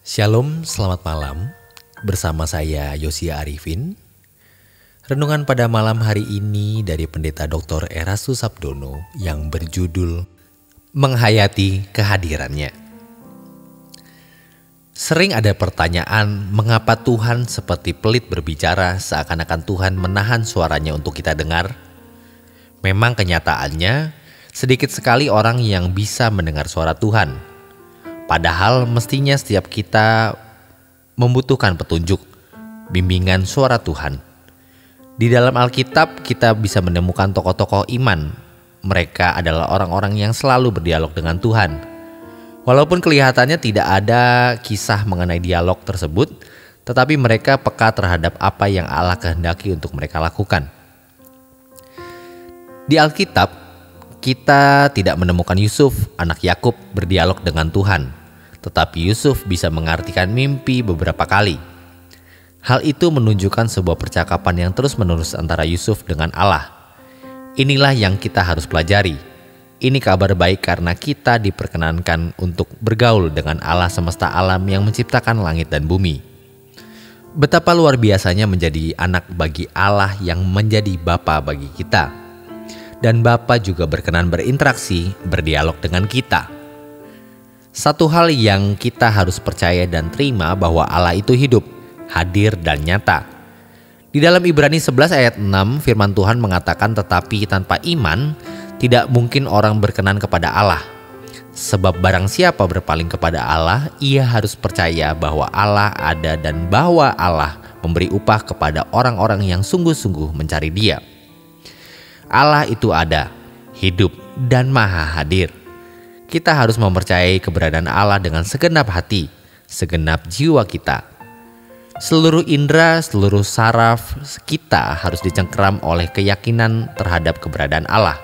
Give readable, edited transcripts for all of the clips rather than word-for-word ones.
Shalom, selamat malam. Bersama saya Yosia Arifin. Renungan pada malam hari ini dari Pendeta Dr. Erastus Sabdono yang berjudul Menghayati Kehadirannya. Sering ada pertanyaan mengapa Tuhan seperti pelit berbicara seakan-akan Tuhan menahan suaranya untuk kita dengar. Memang kenyataannya sedikit sekali orang yang bisa mendengar suara Tuhan. Padahal mestinya setiap kita membutuhkan petunjuk, bimbingan suara Tuhan. Di dalam Alkitab kita bisa menemukan tokoh-tokoh iman. Mereka adalah orang-orang yang selalu berdialog dengan Tuhan. Walaupun kelihatannya tidak ada kisah mengenai dialog tersebut, tetapi mereka peka terhadap apa yang Allah kehendaki untuk mereka lakukan. Di Alkitab, kita tidak menemukan Yusuf, anak Yakub, berdialog dengan Tuhan. Tetapi Yusuf bisa mengartikan mimpi beberapa kali. Hal itu menunjukkan sebuah percakapan yang terus-menerus antara Yusuf dengan Allah. Inilah yang kita harus pelajari. Ini kabar baik karena kita diperkenankan untuk bergaul dengan Allah semesta alam yang menciptakan langit dan bumi. Betapa luar biasanya menjadi anak bagi Allah yang menjadi Bapa bagi kita. Dan Bapa juga berkenan berinteraksi, berdialog dengan kita. Satu hal yang kita harus percaya dan terima bahwa Allah itu hidup, hadir dan nyata. Di dalam Ibrani 11 ayat 6 firman Tuhan mengatakan tetapi tanpa iman tidak mungkin orang berkenan kepada Allah. Sebab barang siapa berpaling kepada Allah, ia harus percaya bahwa Allah ada dan bahwa Allah memberi upah kepada orang-orang yang sungguh-sungguh mencari Dia. Allah itu ada, hidup, dan maha hadir. Kita harus mempercayai keberadaan Allah dengan segenap hati, segenap jiwa kita. Seluruh indera, seluruh saraf kita harus dicengkeram oleh keyakinan terhadap keberadaan Allah.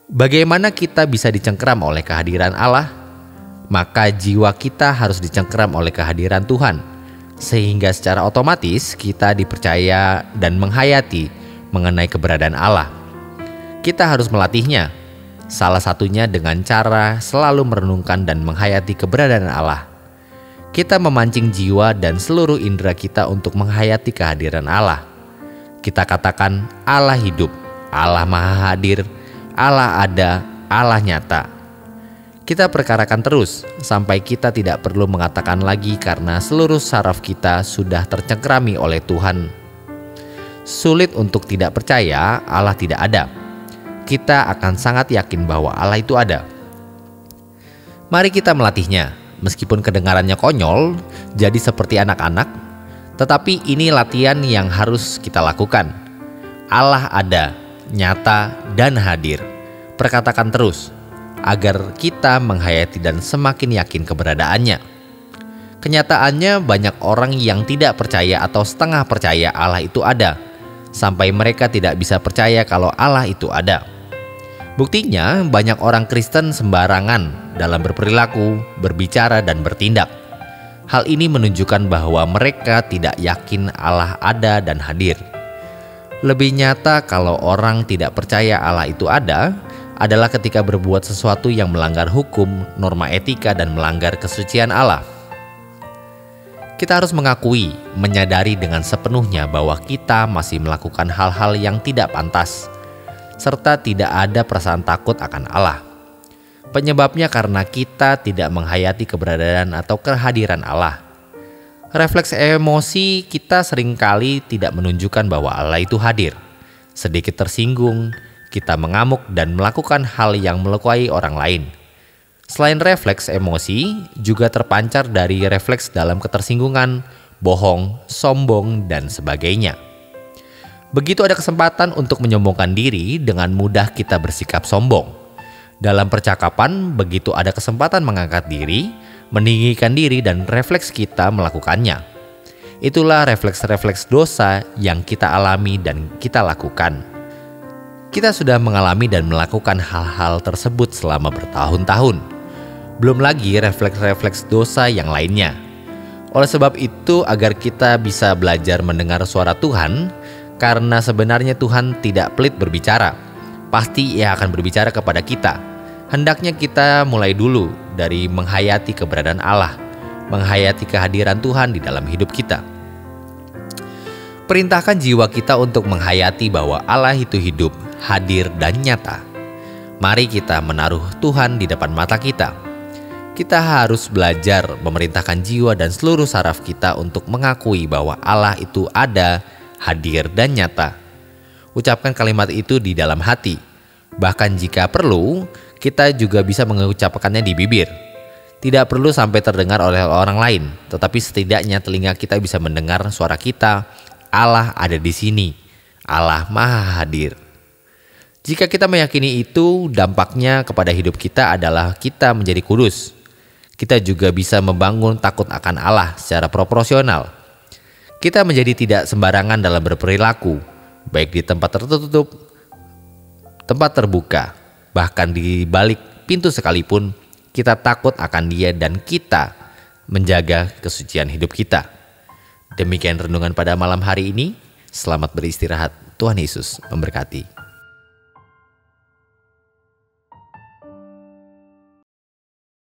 Bagaimana kita bisa dicengkeram oleh kehadiran Allah? Maka jiwa kita harus dicengkeram oleh kehadiran Tuhan, sehingga secara otomatis kita dipercaya dan menghayati mengenai keberadaan Allah. Kita harus melatihnya, salah satunya dengan cara selalu merenungkan dan menghayati keberadaan Allah. Kita memancing jiwa dan seluruh indera kita untuk menghayati kehadiran Allah. Kita katakan Allah hidup, Allah maha hadir, Allah ada, Allah nyata. Kita perkarakan terus sampai kita tidak perlu mengatakan lagi karena seluruh saraf kita sudah tercengkerami oleh Tuhan. Sulit untuk tidak percaya Allah tidak ada. Kita akan sangat yakin bahwa Allah itu ada. Mari kita melatihnya. Meskipun kedengarannya konyol, jadi seperti anak-anak, tetapi ini latihan yang harus kita lakukan. Allah ada, nyata, dan hadir. Perkatakan terus, agar kita menghayati dan semakin yakin keberadaannya. Kenyataannya banyak orang yang tidak percaya atau setengah percaya Allah itu ada, sampai mereka tidak bisa percaya kalau Allah itu ada. Buktinya banyak orang Kristen sembarangan dalam berperilaku, berbicara, dan bertindak. Hal ini menunjukkan bahwa mereka tidak yakin Allah ada dan hadir. Lebih nyata kalau orang tidak percaya Allah itu ada adalah ketika berbuat sesuatu yang melanggar hukum, norma etika, dan melanggar kesucian Allah. Kita harus mengakui, menyadari dengan sepenuhnya bahwa kita masih melakukan hal-hal yang tidak pantas, serta tidak ada perasaan takut akan Allah. Penyebabnya karena kita tidak menghayati keberadaan atau kehadiran Allah. Refleks emosi kita seringkali tidak menunjukkan bahwa Allah itu hadir. Sedikit tersinggung, kita mengamuk dan melakukan hal yang melukai orang lain. Selain refleks emosi, juga terpancar dari refleks dalam ketersinggungan, bohong, sombong, dan sebagainya. Begitu ada kesempatan untuk menyombongkan diri, dengan mudah kita bersikap sombong. Dalam percakapan, begitu ada kesempatan mengangkat diri, meninggikan diri, dan refleks kita melakukannya. Itulah refleks-refleks dosa yang kita alami dan kita lakukan. Kita sudah mengalami dan melakukan hal-hal tersebut selama bertahun-tahun. Belum lagi refleks-refleks dosa yang lainnya. Oleh sebab itu, agar kita bisa belajar mendengar suara Tuhan, karena sebenarnya Tuhan tidak pelit berbicara, pasti Ia akan berbicara kepada kita. Hendaknya kita mulai dulu dari menghayati keberadaan Allah, menghayati kehadiran Tuhan di dalam hidup kita. Perintahkan jiwa kita untuk menghayati bahwa Allah itu hidup, hadir, dan nyata. Mari kita menaruh Tuhan di depan mata kita. Kita harus belajar memerintahkan jiwa dan seluruh saraf kita untuk mengakui bahwa Allah itu ada, hadir, dan nyata. Ucapkan kalimat itu di dalam hati. Bahkan jika perlu, kita juga bisa mengucapkannya di bibir. Tidak perlu sampai terdengar oleh orang lain, tetapi setidaknya telinga kita bisa mendengar suara kita. Allah ada di sini. Allah Maha Hadir. Jika kita meyakini itu, dampaknya kepada hidup kita adalah kita menjadi kudus. Kita juga bisa membangun takut akan Allah secara proporsional. Kita menjadi tidak sembarangan dalam berperilaku, baik di tempat tertutup, tempat terbuka, bahkan di balik pintu sekalipun. Kita takut akan Dia dan kita menjaga kesucian hidup kita. Demikian renungan pada malam hari ini. Selamat beristirahat. Tuhan Yesus memberkati.